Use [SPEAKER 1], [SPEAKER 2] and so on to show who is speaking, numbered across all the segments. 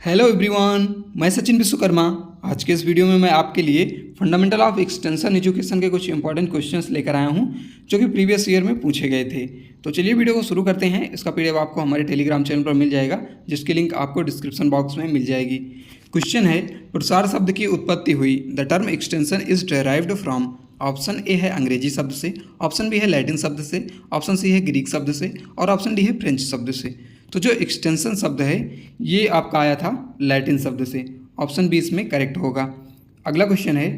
[SPEAKER 1] Hello everyone, मैं सचिन विश्वकर्मा। आज के इस वीडियो में मैं आपके लिए फंडामेंटल ऑफ एक्सटेंशन एजुकेशन के कुछ इंपॉर्टेंट क्वेश्चंस लेकर आया हूं जो कि प्रीवियस ईयर में पूछे गए थे। तो चलिए वीडियो को शुरू करते हैं। इसका पीडीएफ आपको हमारे टेलीग्राम चैनल पर मिल जाएगा, जिसकी लिंक आपको डिस्क्रिप्शन बॉक्स में मिल जाएगी। क्वेश्चन है, प्रसार शब्द की उत्पत्ति हुई। The term extension is derived from. Option A है अंग्रेजी शब्द से, ऑप्शन बी है लैटिन शब्द से, ऑप्शन सी है ग्रीक शब्द से और ऑप्शन डी है फ्रेंच शब्द से। तो जो एक्सटेंशन शब्द है ये आपका आया था लैटिन शब्द से। ऑप्शन बी इसमें करेक्ट होगा। अगला क्वेश्चन है,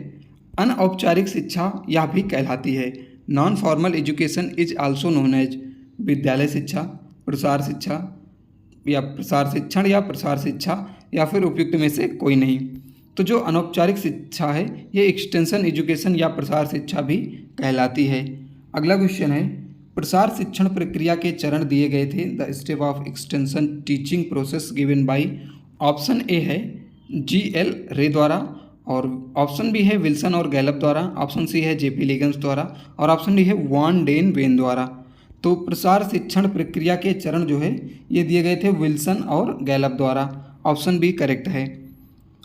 [SPEAKER 1] अनौपचारिक शिक्षा यह भी कहलाती है। Non formal education is also known as. विद्यालय शिक्षा, प्रसार शिक्षा या प्रसार शिक्षण या प्रसार शिक्षा या फिर उपयुक्त में से कोई नहीं। तो जो अनौपचारिक शिक्षा है ये एक्सटेंशन एजुकेशन या प्रसार शिक्षा भी कहलाती है। अगला क्वेश्चन है, प्रसार शिक्षण प्रक्रिया के चरण दिए गए थे। The step of extension teaching process given by. Option A है जी.एल. रे द्वारा और ऑप्शन बी है विल्सन और गैलप द्वारा, ऑप्शन सी है जे.पी. लिगन्स द्वारा और ऑप्शन डी है वॉन डेन वेन द्वारा। तो प्रसार शिक्षण प्रक्रिया के चरण जो है ये दिए गए थे विल्सन और गैलप द्वारा। ऑप्शन बी करेक्ट है।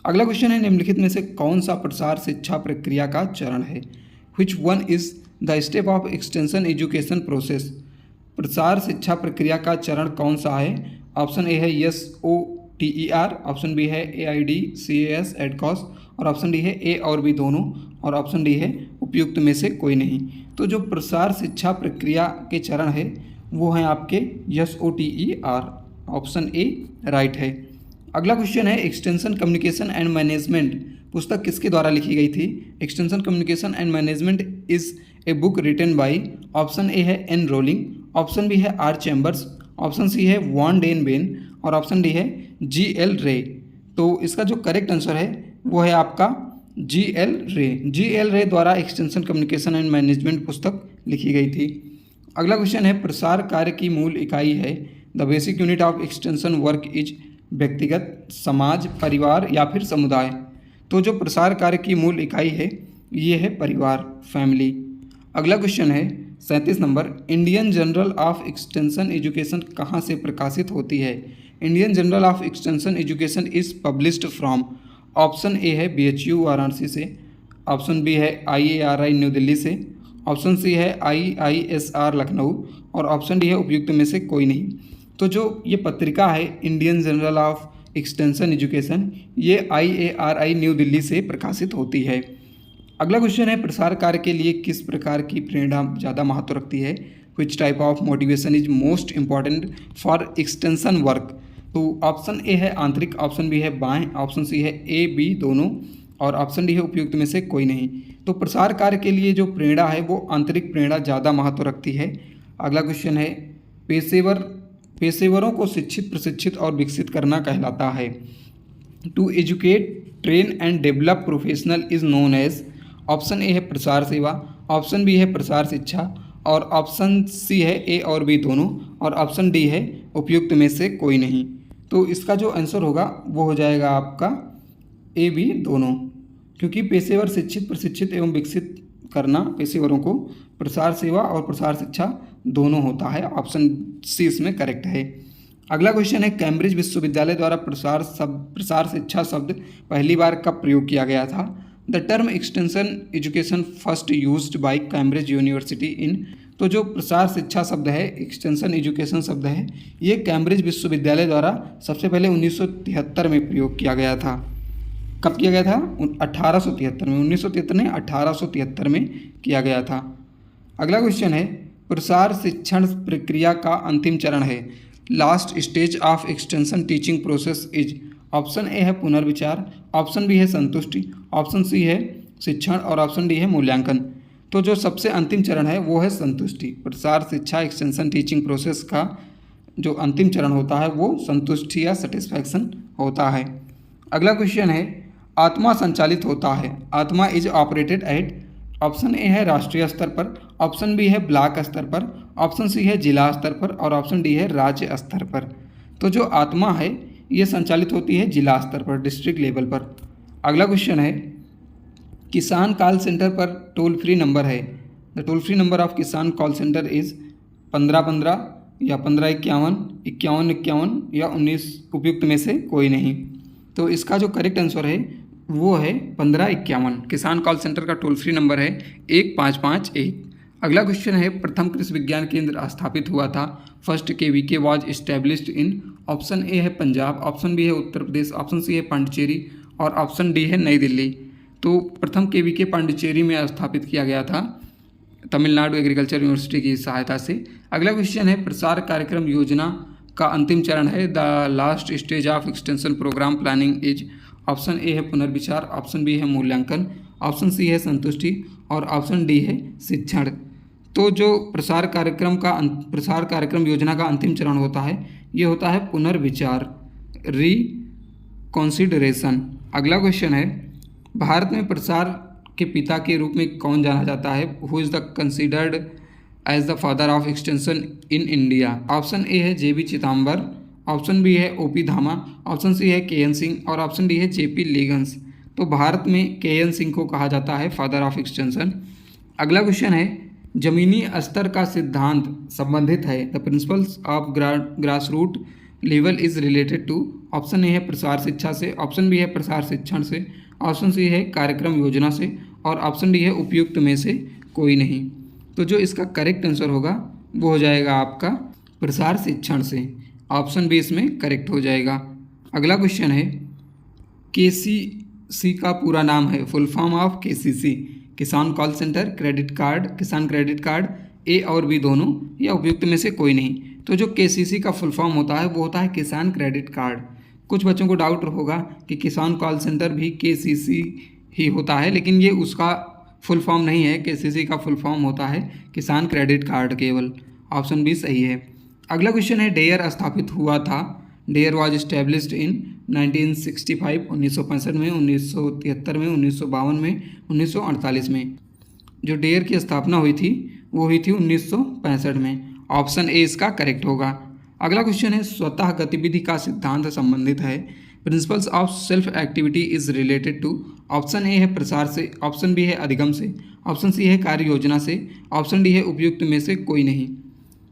[SPEAKER 1] अगला क्वेश्चन है, निम्नलिखित में से कौन सा प्रसार शिक्षा प्रक्रिया का चरण है। Which one is the step of extension education process. प्रसार शिक्षा प्रक्रिया का चरण कौन सा है। ऑप्शन ए है SOTER, ऑप्शन बी है AIDS एडकॉस और ऑप्शन डी है ए और बी दोनों और ऑप्शन डी है उपयुक्त में से कोई नहीं। तो जो प्रसार शिक्षा प्रक्रिया के चरण है वो हैं आपके SOTER। ऑप्शन ए राइट है। अगला क्वेश्चन है, एक्सटेंशन कम्युनिकेशन एंड मैनेजमेंट पुस्तक किसके द्वारा लिखी गई थी। Extension communication and management is a book written by. Option A है एन रोलिंग, ऑप्शन बी है आर चैम्बर्स, ऑप्शन सी है वॉन डेन बेन और ऑप्शन डी है जी.एल. रे। तो इसका जो करेक्ट आंसर है वो है आपका जी.एल. रे। जी.एल. रे द्वारा एक्सटेंशन कम्युनिकेशन एंड मैनेजमेंट पुस्तक लिखी गई थी। अगला क्वेश्चन है, प्रसार कार्य की मूल इकाई है। The basic unit of extension work is. व्यक्तिगत, समाज, परिवार या फिर समुदाय। तो जो प्रसार कार्य की मूल इकाई है ये है परिवार, फैमिली। अगला क्वेश्चन है 37 number, Indian journal of extension education कहाँ से प्रकाशित होती है। Indian journal of extension education is published from. Option A है BHU वाराणसी से, ऑप्शन बी है IARI न्यू दिल्ली से, ऑप्शन सी है IISR लखनऊ और ऑप्शन डी है उपयुक्त में से कोई नहीं। तो जो ये पत्रिका है Indian journal of extension education ये IARI न्यू दिल्ली से प्रकाशित होती है। अगला क्वेश्चन है, प्रसार कार्य के लिए किस प्रकार की प्रेरणा ज़्यादा महत्व रखती है। Which type of motivation is most important for extension work. तो ऑप्शन ए है आंतरिक, ऑप्शन बी है बाएं, ऑप्शन सी है A B दोनों और ऑप्शन डी है उपयुक्त में से कोई नहीं। तो प्रसार कार्य के लिए जो प्रेरणा है वो आंतरिक प्रेरणा ज़्यादा महत्व रखती है। अगला क्वेश्चन है, पेशेवरों को शिक्षित, प्रशिक्षित और विकसित करना कहलाता है। To educate, train and develop professional is known as. Option A है प्रसार सेवा, ऑप्शन बी है प्रसार शिक्षा और ऑप्शन सी है ए और बी दोनों और ऑप्शन डी है उपयुक्त में से कोई नहीं। तो इसका जो आंसर होगा वो हो जाएगा आपका A B दोनों, क्योंकि पेशेवर शिक्षित, प्रशिक्षित एवं विकसित करना पेशेवरों को प्रसार सेवा और प्रसार शिक्षा दोनों होता है। ऑप्शन सी इसमें करेक्ट है। अगला क्वेश्चन है, कैम्ब्रिज विश्वविद्यालय द्वारा प्रसार शिक्षा शब्द पहली बार कब प्रयोग किया गया था। The term extension education first used by Cambridge University in. तो जो प्रसार शिक्षा शब्द है, एक्सटेंशन एजुकेशन शब्द है, ये कैम्ब्रिज विश्वविद्यालय द्वारा सबसे पहले 1973 में प्रयोग किया गया था। कब किया गया था। 1873 में, 1973 में 1873 में किया गया था। अगला क्वेश्चन है, प्रसार शिक्षण प्रक्रिया का अंतिम चरण है। Last stage of extension teaching process is. Option A है पुनर्विचार, ऑप्शन बी है संतुष्टि, ऑप्शन सी है शिक्षण और ऑप्शन डी है मूल्यांकन। तो जो सबसे अंतिम चरण है वो है संतुष्टि। प्रसार शिक्षा एक्सटेंशन टीचिंग प्रोसेस का जो अंतिम चरण होता है वो संतुष्टि या सेटिस्फैक्शन होता है। अगला क्वेश्चन है, आत्मा संचालित होता है। आत्मा is operated at. Option A है राष्ट्रीय स्तर पर, ऑप्शन बी है ब्लॉक स्तर पर, ऑप्शन सी है जिला स्तर पर और ऑप्शन डी है राज्य स्तर पर। तो जो आत्मा है ये संचालित होती है जिला स्तर पर, डिस्ट्रिक्ट लेवल पर। अगला क्वेश्चन है, किसान कॉल सेंटर पर टोल फ्री नंबर है। The toll free number of किसान कॉल सेंटर इज़ 1515 या 1551, 5151 या 19 उपयुक्त में से कोई नहीं। तो इसका जो करेक्ट आंसर है वो है 1551। किसान कॉल सेंटर का टोल फ्री नंबर है 1551। अगला क्वेश्चन है, प्रथम कृषि विज्ञान केंद्र स्थापित हुआ था। First KVK was established in, option A है पंजाब, ऑप्शन बी है उत्तर प्रदेश, ऑप्शन सी है पांडिचेरी और ऑप्शन डी है नई दिल्ली। तो प्रथम KVK पांडिचेरी में स्थापित किया गया था तमिलनाडु एग्रीकल्चर यूनिवर्सिटी की सहायता से। अगला क्वेश्चन है, प्रसार कार्यक्रम योजना का अंतिम चरण है the last stage of extension programme planning is, option A है पुनर्विचार, ऑप्शन बी है मूल्यांकन, ऑप्शन सी है संतुष्टि और ऑप्शन डी है शिक्षण। तो जो प्रसार कार्यक्रम योजना का अंतिम चरण होता है ये होता है पुनर्विचार, रिकॉन्सिडरेशन। अगला क्वेश्चन है, भारत में प्रसार के पिता के रूप में कौन जाना जाता है, who is the considered as the father of extension in India. Option A है JB चिदम्बर, ऑप्शन बी है OP धामा, ऑप्शन सी है KN सिंह और ऑप्शन डी है JP लिगन्स। तो भारत में KN सिंह को कहा जाता है फादर ऑफ एक्सटेंशन। अगला क्वेश्चन है, जमीनी स्तर का सिद्धांत संबंधित है the principles of grass root level is related to, option A है प्रसार शिक्षा से, ऑप्शन बी है प्रसार शिक्षण से, ऑप्शन सी है कार्यक्रम योजना से और ऑप्शन डी है उपयुक्त में से कोई नहीं। तो जो इसका करेक्ट आंसर होगा वो हो जाएगा आपका प्रसार शिक्षण से, ऑप्शन बी इसमें करेक्ट हो जाएगा। अगला क्वेश्चन है, KCC का पूरा नाम है, फुल फॉर्म ऑफ KCC, किसान कॉल सेंटर, क्रेडिट कार्ड, किसान क्रेडिट कार्ड, ए और बी दोनों या उपयुक्त में से कोई नहीं। तो जो KCC का फुल फॉर्म होता है वो होता है किसान क्रेडिट कार्ड। कुछ बच्चों को डाउट होगा कि किसान कॉल सेंटर भी KCC ही होता है, लेकिन ये उसका फुल फॉर्म नहीं है। KCC का फुल फॉर्म होता है किसान क्रेडिट कार्ड केवल, ऑप्शन बी सही है। अगला क्वेश्चन है, डेयर स्थापित हुआ था, डेयर वॉज इस्टेब्लिश्ड इन 1965, 1965 में, 1973 में, 1952 में, 1948 में। जो डेयर की स्थापना हुई थी वो हुई थी 1965 में, ऑप्शन ए इसका करेक्ट होगा। अगला क्वेश्चन है, स्वतः गतिविधि का सिद्धांत संबंधित है, principles of self activity is related to, option A है प्रसार से, ऑप्शन बी है अधिगम से, ऑप्शन सी है कार्य योजना से, ऑप्शन डी है उपयुक्त में से कोई नहीं।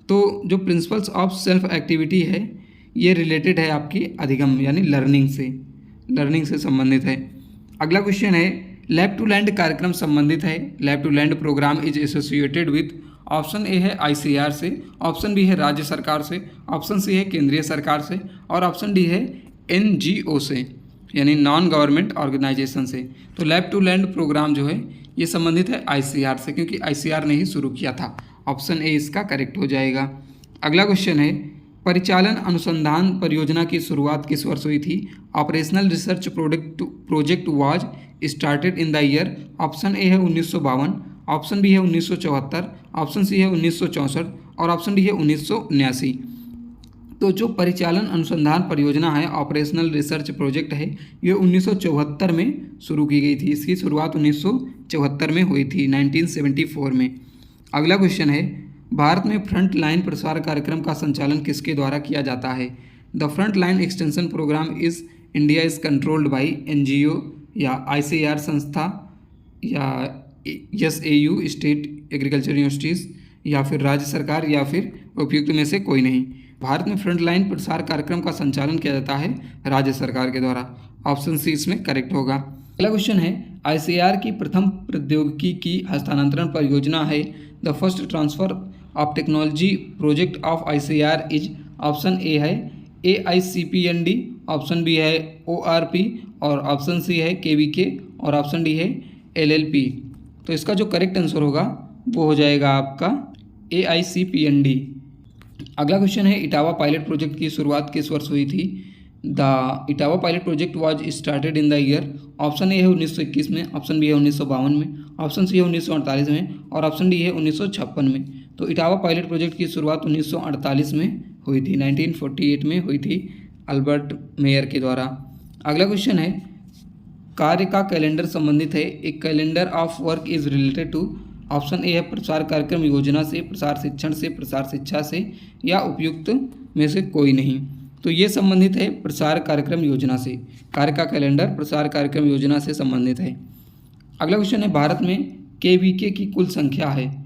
[SPEAKER 1] तो जो प्रिंसिपल्स ऑफ सेल्फ एक्टिविटी है ये रिलेटेड है आपकी अधिगम यानी लर्निंग से संबंधित है। अगला क्वेश्चन है, लैब टू लैंड कार्यक्रम संबंधित है, lab to land programme is associated with, option A है ICAR से, ऑप्शन बी है राज्य सरकार से, ऑप्शन सी है केंद्रीय सरकार से और ऑप्शन डी है NGO से यानी नॉन गवर्नमेंट ऑर्गेनाइजेशन से। तो लैब टू लैंड प्रोग्राम जो है ये संबंधित है ICAR से, क्योंकि ICAR ने ही शुरू किया था, ऑप्शन ए इसका करेक्ट हो जाएगा। अगला क्वेश्चन है, परिचालन अनुसंधान परियोजना की शुरुआत किस वर्ष हुई थी, operational research project was started in the year, option A है 1952, ऑप्शन बी है 1974, ऑप्शन सी है 1964 और ऑप्शन डी है 1979। तो जो परिचालन अनुसंधान परियोजना है, ऑपरेशनल रिसर्च प्रोजेक्ट है, ये 1974 में शुरू की गई थी। इसकी शुरुआत 1974 में हुई थी, 1974 में। अगला क्वेश्चन है, भारत में फ्रंट लाइन प्रसार कार्यक्रम का संचालन किसके द्वारा किया जाता है, the front line extension programme is India is controlled by NGO या ICAR संस्था या SAU स्टेट एग्रीकल्चर यूनिवर्सिटीज़ या फिर राज्य सरकार या फिर उपयुक्त में से कोई नहीं। भारत में फ्रंट लाइन प्रसार कार्यक्रम का संचालन किया जाता है राज्य सरकार के द्वारा, ऑप्शन सी इसमें करेक्ट होगा। अगला क्वेश्चन है, ICAR की प्रथम प्रौद्योगिकी की हस्तांतरण परियोजना है, the first transfer of technology project of ICAR is, option A है AICPND, ऑप्शन बी है ORP और ऑप्शन सी है KVK और ऑप्शन डी है LLP। तो इसका जो करेक्ट आंसर होगा वो हो जाएगा आपका AICPND। अगला क्वेश्चन है, इटावा पायलट प्रोजेक्ट की शुरुआत किस वर्ष हुई थी, the Etawah pilot project was started in the year, option A है 1921 में, ऑप्शन बी है 1952 में, ऑप्शन सी है 1948 में और ऑप्शन डी है 1956 में। तो इटावा पायलट प्रोजेक्ट की शुरुआत 1948 में हुई थी, 1948 में हुई थी अल्बर्ट मेयर के द्वारा। अगला क्वेश्चन है, कार्य का कैलेंडर संबंधित है, एक calendar of work is related to, option A है प्रसार कार्यक्रम योजना से, प्रसार शिक्षण से, प्रसार शिक्षा से या उपयुक्त में से कोई नहीं। तो ये संबंधित है प्रसार कार्यक्रम योजना से, कार्य का कैलेंडर प्रसार कार्यक्रम योजना से संबंधित है। अगला क्वेश्चन है, भारत में KVK की कुल संख्या है,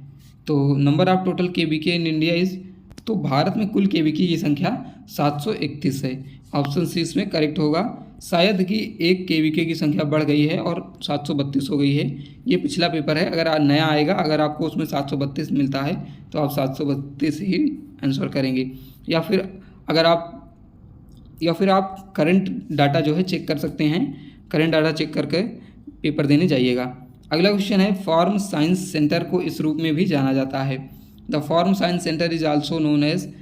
[SPEAKER 1] तो number of total KVK in India is, तो भारत में कुल KVK की संख्या 731 है, ऑप्शन सी इसमें करेक्ट होगा। शायद कि 1 केवीके की संख्या बढ़ गई है और 732 हो गई है। ये पिछला पेपर है, अगर नया आएगा, अगर आपको उसमें 732 मिलता है तो आप 732 ही आंसर करेंगे, या फिर आप करंट डाटा जो है चेक कर सकते हैं, करंट डाटा चेक करके पेपर देने जाइएगा। अगला क्वेश्चन है, फार्म साइंस सेंटर को इस रूप में भी जाना जाता है। The farm science centre is also known as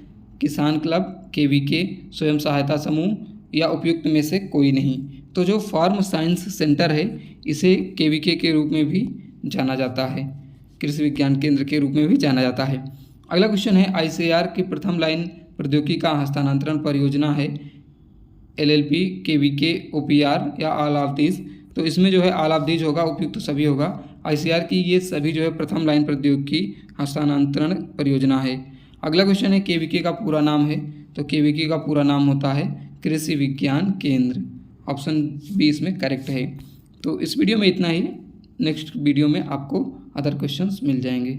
[SPEAKER 1] Kisan club, KVK, स्वयं सहायता समूह या उपयुक्त में से कोई नहीं। तो जो फार्म साइंस सेंटर है इसे केवीके के रूप में भी जाना जाता है, कृषि विज्ञान केंद्र के रूप में भी जाना जाता है। अगला क्वेश्चन है, आईसीएआर की प्रथम लाइन प्रौद्योगिकी का हस्तांतरण परियोजना है एलएलपी, केवीके, ओपीआर या ऑल ऑफ दीज। तो इसमें जो है ऑल ऑफ दीज होगा, उपयुक्त सभी होगा। आईसीएआर की ये सभी जो है प्रथम लाइन प्रौद्योगिकी हस्तांतरण परियोजना है। अगला क्वेश्चन है, केवीके का पूरा नाम है, तो केवीके का पूरा नाम होता है कृषि विज्ञान केंद्र। ऑप्शन बी इसमें करेक्ट है। तो इस वीडियो में इतना ही, नेक्स्ट वीडियो में आपको अदर क्वेश्चंस मिल जाएंगे।